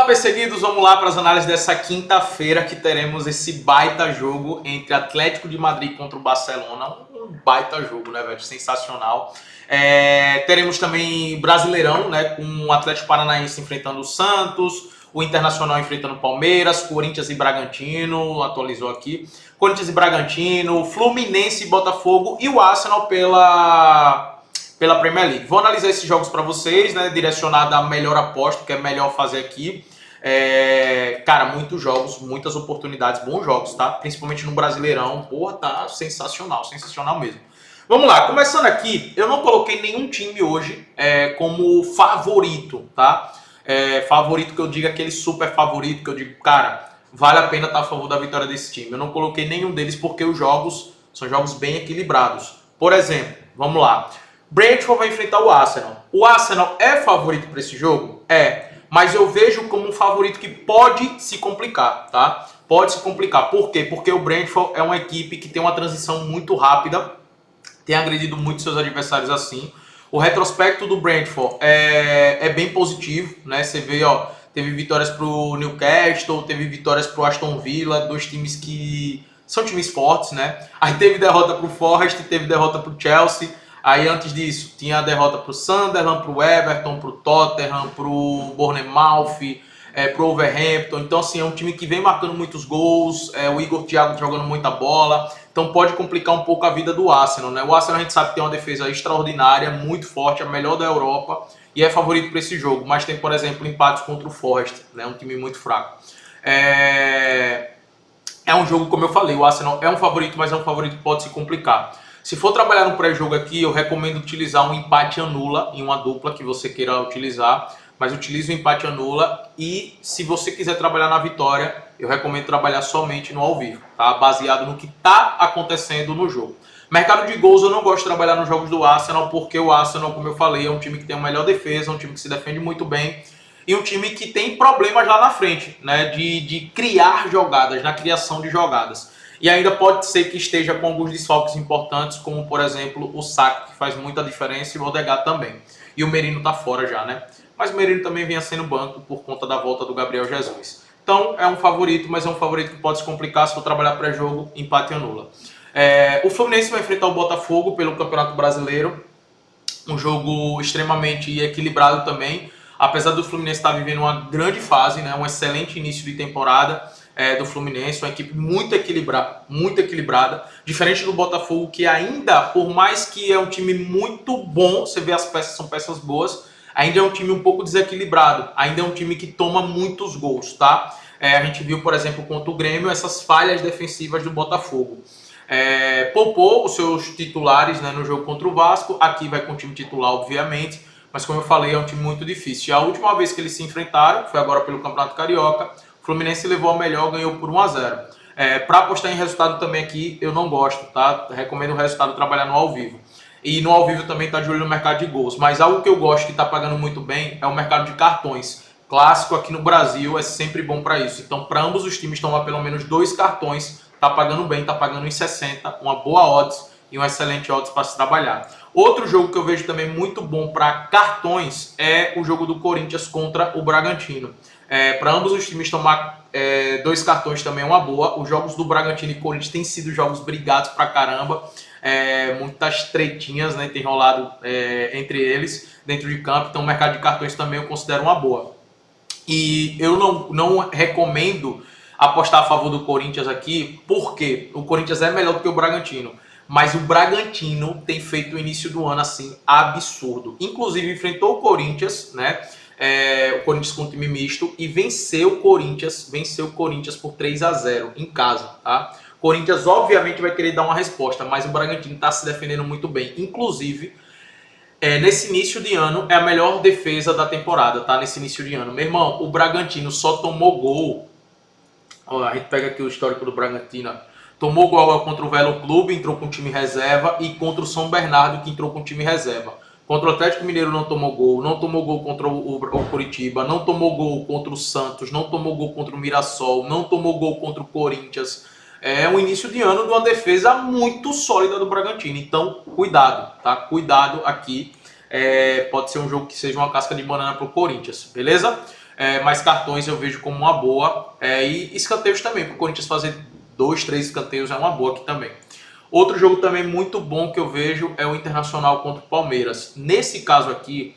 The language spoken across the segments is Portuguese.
Perseguidos, vamos lá para as análises dessa quinta-feira que teremos esse baita jogo entre Atlético de Madrid contra o Barcelona. Um baita jogo, né, velho? Sensacional. Teremos também Brasileirão, né, com o Atlético Paranaense enfrentando o Santos, o Internacional enfrentando o Palmeiras, Corinthians e Bragantino, atualizou aqui. Corinthians e Bragantino, Fluminense e Botafogo e o Arsenal pela Premier League. Vou analisar esses jogos para vocês, né, direcionado à melhor aposta, que é melhor fazer aqui. Cara, muitos jogos, muitas oportunidades, bons jogos, tá? Principalmente no Brasileirão, porra, tá sensacional, sensacional mesmo. Vamos lá, começando aqui, eu não coloquei nenhum time hoje como favorito, tá? Favorito que eu diga, aquele super favorito que eu digo, cara, vale a pena estar a favor da vitória desse time. Eu não coloquei nenhum deles porque os jogos são jogos bem equilibrados. Por exemplo, vamos lá. Brentford vai enfrentar o Arsenal. O Arsenal é favorito para esse jogo? Mas eu vejo como um favorito que pode se complicar, tá? Pode se complicar. Por quê? Porque o Brentford é uma equipe que tem uma transição muito rápida, tem agredido muito seus adversários assim. O retrospecto do Brentford é bem positivo, né? Você vê, ó, teve vitórias pro Newcastle, teve vitórias pro Aston Villa, dois times que são times fortes, né? Aí teve derrota pro Forest, teve derrota pro Chelsea. Aí antes disso, tinha a derrota pro Sunderland, pro Everton, pro Tottenham, pro Bournemouth, pro Wolverhampton. Então, assim, é um time que vem marcando muitos gols, o Igor Thiago jogando muita bola. Então pode complicar um pouco a vida do Arsenal, né? O Arsenal a gente sabe que tem uma defesa extraordinária, muito forte, a melhor da Europa, e é favorito para esse jogo. Mas tem, por exemplo, empates contra o Forest, né? Um time muito fraco. É um jogo, como eu falei, o Arsenal é um favorito, mas é um favorito que pode se complicar. Se for trabalhar no pré-jogo aqui, eu recomendo utilizar um empate anula em uma dupla que você queira utilizar, mas utilize o empate anula, e se você quiser trabalhar na vitória, eu recomendo trabalhar somente no ao vivo, tá? Baseado no que está acontecendo no jogo. Mercado de gols, eu não gosto de trabalhar nos jogos do Arsenal, porque o Arsenal, como eu falei, é um time que tem a melhor defesa, um time que se defende muito bem, e um time que tem problemas lá na frente, né? De criar jogadas, na criação de jogadas. E ainda pode ser que esteja com alguns desfalques importantes, como, por exemplo, o Saka, que faz muita diferença, e o Odegaard também. E o Merino tá fora já, né? Mas o Merino também vinha sendo banco por conta da volta do Gabriel Jesus. Então, é um favorito, mas é um favorito que pode se complicar se for trabalhar pré-jogo, empate anula. O Fluminense vai enfrentar o Botafogo pelo Campeonato Brasileiro. Um jogo extremamente equilibrado também. Apesar do Fluminense estar vivendo uma grande fase, né? Um excelente início de temporada do Fluminense, uma equipe muito equilibrada, diferente do Botafogo, que ainda, por mais que é um time muito bom, você vê as peças, são peças boas, ainda é um time um pouco desequilibrado, ainda é um time que toma muitos gols, tá? A gente viu, por exemplo, contra o Grêmio, essas falhas defensivas do Botafogo. Poupou os seus titulares, né, no jogo contra o Vasco, aqui vai com o time titular, obviamente, mas como eu falei, é um time muito difícil. E a última vez que eles se enfrentaram, foi agora pelo Campeonato Carioca, o Fluminense levou a melhor, ganhou por 1-0. Para apostar em resultado também aqui, eu não gosto, tá? Recomendo o resultado trabalhar no ao vivo. E no ao vivo também tá de olho no mercado de gols. Mas algo que eu gosto que tá pagando muito bem é o mercado de cartões. Clássico aqui no Brasil é sempre bom para isso. Então, para ambos os times tomar pelo menos 2 cartões, tá pagando bem, tá pagando em 60, uma boa odds e um excelente odds para se trabalhar. Outro jogo que eu vejo também muito bom para cartões é o jogo do Corinthians contra o Bragantino. Para ambos os times tomar 2 cartões também é uma boa. Os jogos do Bragantino e Corinthians têm sido jogos brigados pra caramba. Muitas tretinhas, né, tem rolado entre eles dentro de campo. Então o mercado de cartões também eu considero uma boa. E eu não recomendo apostar a favor do Corinthians aqui, porque o Corinthians é melhor do que o Bragantino. Mas o Bragantino tem feito o início do ano assim absurdo. Inclusive enfrentou o Corinthians, né? O Corinthians com um time misto e venceu o Corinthians por 3-0 em casa, tá? O Corinthians obviamente vai querer dar uma resposta, mas o Bragantino está se defendendo muito bem. Inclusive, nesse início de ano é a melhor defesa da temporada, tá? Nesse início de ano. Meu irmão, o Bragantino só tomou gol. Ó, a gente pega aqui o histórico do Bragantino. Tomou gol contra o Velo Clube, entrou com o time reserva, e contra o São Bernardo, que entrou com o time reserva. Contra o Atlético Mineiro não tomou gol contra o Curitiba, não tomou gol contra o Santos, não tomou gol contra o Mirassol, não tomou gol contra o Corinthians. É um início de ano de uma defesa muito sólida do Bragantino. Então, cuidado, tá? Cuidado aqui. Pode ser um jogo que seja uma casca de banana pro Corinthians, beleza? mas cartões eu vejo como uma boa. E escanteios também, para o Corinthians fazer 2, 3 escanteios é uma boa aqui também. Outro jogo também muito bom que eu vejo é o Internacional contra o Palmeiras. Nesse caso aqui,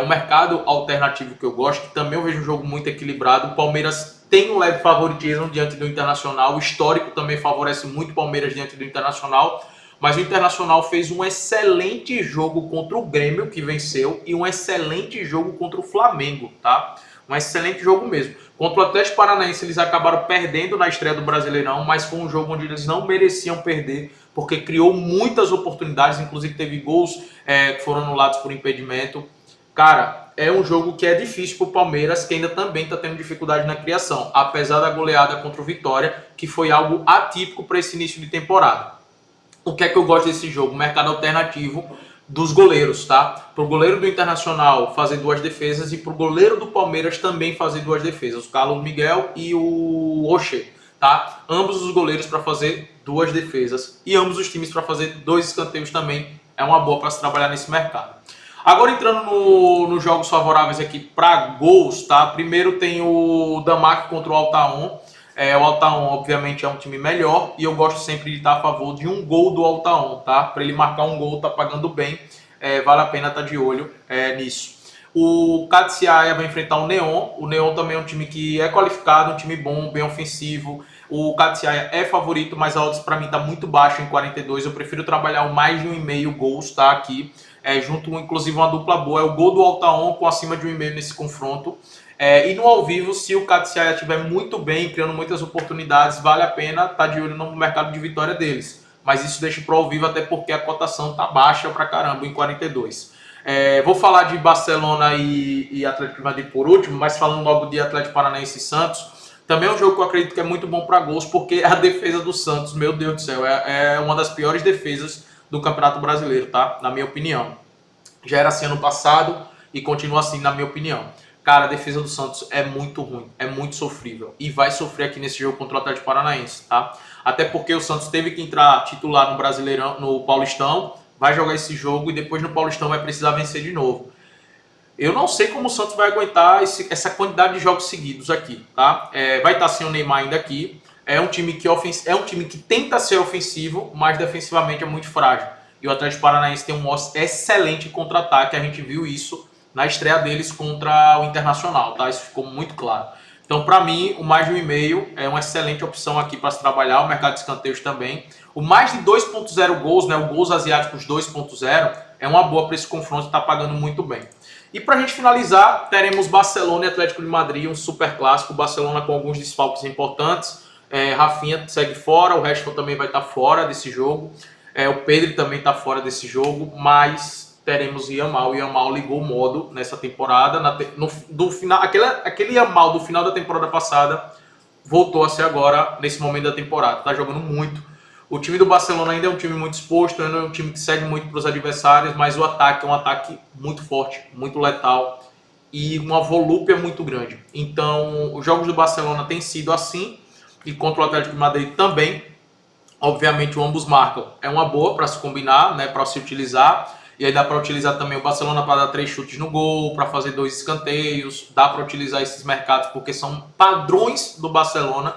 um mercado alternativo que eu gosto, que também eu vejo um jogo muito equilibrado. O Palmeiras tem um leve favoritismo diante do Internacional. O histórico também favorece muito o Palmeiras diante do Internacional. Mas o Internacional fez um excelente jogo contra o Grêmio, que venceu, e um excelente jogo contra o Flamengo, tá? Um excelente jogo mesmo. Contra o Atlético Paranaense, eles acabaram perdendo na estreia do Brasileirão, mas foi um jogo onde eles não mereciam perder, porque criou muitas oportunidades, inclusive teve gols que foram anulados por impedimento. Cara, é um jogo que é difícil para o Palmeiras, que ainda também está tendo dificuldade na criação, apesar da goleada contra o Vitória, que foi algo atípico para esse início de temporada. O que é que eu gosto desse jogo? Mercado alternativo dos goleiros, tá? Para o goleiro do Internacional fazer 2 defesas e para o goleiro do Palmeiras também fazer 2 defesas, o Carlos Miguel e o Rocher, tá? Ambos os goleiros para fazer 2 defesas e ambos os times para fazer 2 escanteios também é uma boa para se trabalhar nesse mercado. Agora entrando nos jogos favoráveis aqui para gols, tá? Primeiro tem o Damac contra o Altaon. O Altaon, obviamente, é um time melhor e eu gosto sempre de estar a favor de um gol do Altaon, tá? Para ele marcar um gol, tá pagando bem, vale a pena estar de olho nisso. O Katsiaya vai enfrentar o Neon. O Neon também é um time que é qualificado, um time bom, bem ofensivo. O Katsiaya é favorito, mas a odds para mim tá muito baixo em 42. Eu prefiro trabalhar o mais de 1,5 gols, tá? Aqui, junto, inclusive, uma dupla boa. É o gol do Altaon com acima de 1,5 nesse confronto. E no ao vivo, se o Katsiaya estiver muito bem, criando muitas oportunidades, vale a pena estar de olho no mercado de vitória deles. Mas isso deixa para o ao vivo, até porque a cotação tá baixa pra caramba em 42. Vou falar de Barcelona e Atlético de Madrid por último, mas falando logo de Atlético Paranaense e Santos, também é um jogo que eu acredito que é muito bom para gols, porque a defesa do Santos, meu Deus do céu, é uma das piores defesas do Campeonato Brasileiro, tá? Na minha opinião. Já era assim ano passado e continua assim, na minha opinião. Cara, a defesa do Santos é muito ruim, é muito sofrível. E vai sofrer aqui nesse jogo contra o Atlético Paranaense, tá? Até porque o Santos teve que entrar titular no Brasileirão, no Paulistão, vai jogar esse jogo e depois no Paulistão vai precisar vencer de novo. Eu não sei como o Santos vai aguentar essa quantidade de jogos seguidos aqui, tá? Vai estar sem o Neymar ainda aqui. É um time que tenta ser ofensivo, mas defensivamente é muito frágil. E o Atlético Paranaense tem um excelente contra-ataque, a gente viu isso na estreia deles contra o Internacional, tá? Isso ficou muito claro. Então, para mim, o mais de 1,5 é uma excelente opção aqui para se trabalhar, o mercado de escanteios também. O mais de 2.0 gols, né, o gols asiáticos 2.0, é uma boa para esse confronto e está pagando muito bem. E para a gente finalizar, teremos Barcelona e Atlético de Madrid, um super clássico, Barcelona com alguns desfalques importantes. Rafinha segue fora, o Rashford também vai estar fora desse jogo. O Pedri também está fora desse jogo, mas teremos Yamal. O Yamal ligou o modo nessa temporada. Aquele Yamal do final da temporada passada voltou a ser agora, nesse momento da temporada. Está jogando muito. O time do Barcelona ainda é um time muito exposto, ainda é um time que cede muito para os adversários, mas o ataque é um ataque muito forte, muito letal e uma volúpia muito grande. Então, os jogos do Barcelona têm sido assim e contra o Atlético de Madrid também. Obviamente, ambos marcam. É uma boa para se combinar, né, para se utilizar. E aí dá para utilizar também o Barcelona para dar 3 chutes no gol, para fazer 2 escanteios. Dá para utilizar esses mercados porque são padrões do Barcelona.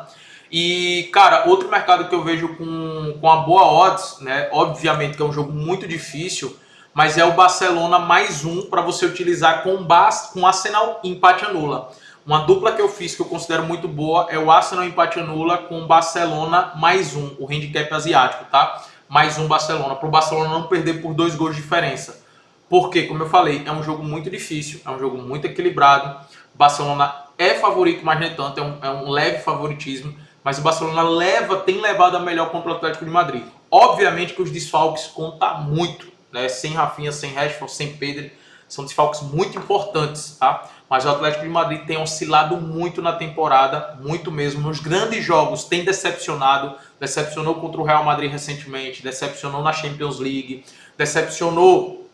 E, cara, outro mercado que eu vejo com a boa odds, né? Obviamente que é um jogo muito difícil, mas é o Barcelona mais um para você utilizar com Arsenal empate anula. Uma dupla que eu fiz que eu considero muito boa é o Arsenal empate anula com Barcelona mais um, o handicap asiático, tá? Mais um Barcelona, para o Barcelona não perder por 2 gols de diferença. Porque, como eu falei, é um jogo muito difícil, é um jogo muito equilibrado. Barcelona é favorito, mas não é tanto, é um leve favoritismo. Mas o Barcelona tem levado a melhor contra o Atlético de Madrid. Obviamente que os desfalques contam muito, né? Sem Rafinha, sem Rashford, sem Pedri, são desfalques muito importantes, tá? Mas o Atlético de Madrid tem oscilado muito na temporada, muito mesmo. Nos grandes jogos tem decepcionado, decepcionou contra o Real Madrid recentemente, decepcionou na Champions League, decepcionou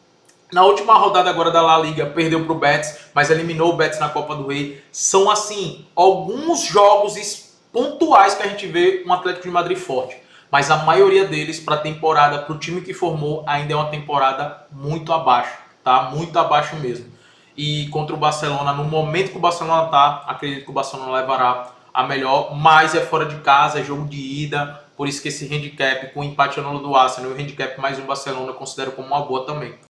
na última rodada agora da La Liga, perdeu para o Betis, mas eliminou o Betis na Copa do Rei. São, assim, alguns jogos pontuais que a gente vê um Atlético de Madrid forte. Mas a maioria deles, para a temporada, para o time que formou, ainda é uma temporada muito abaixo, tá? Muito abaixo mesmo. e contra o Barcelona, no momento que o Barcelona tá, acredito que o Barcelona levará a melhor, mas é fora de casa, é jogo de ida, por isso que esse handicap com o empate anula do Arsenal e o handicap mais um Barcelona eu considero como uma boa também.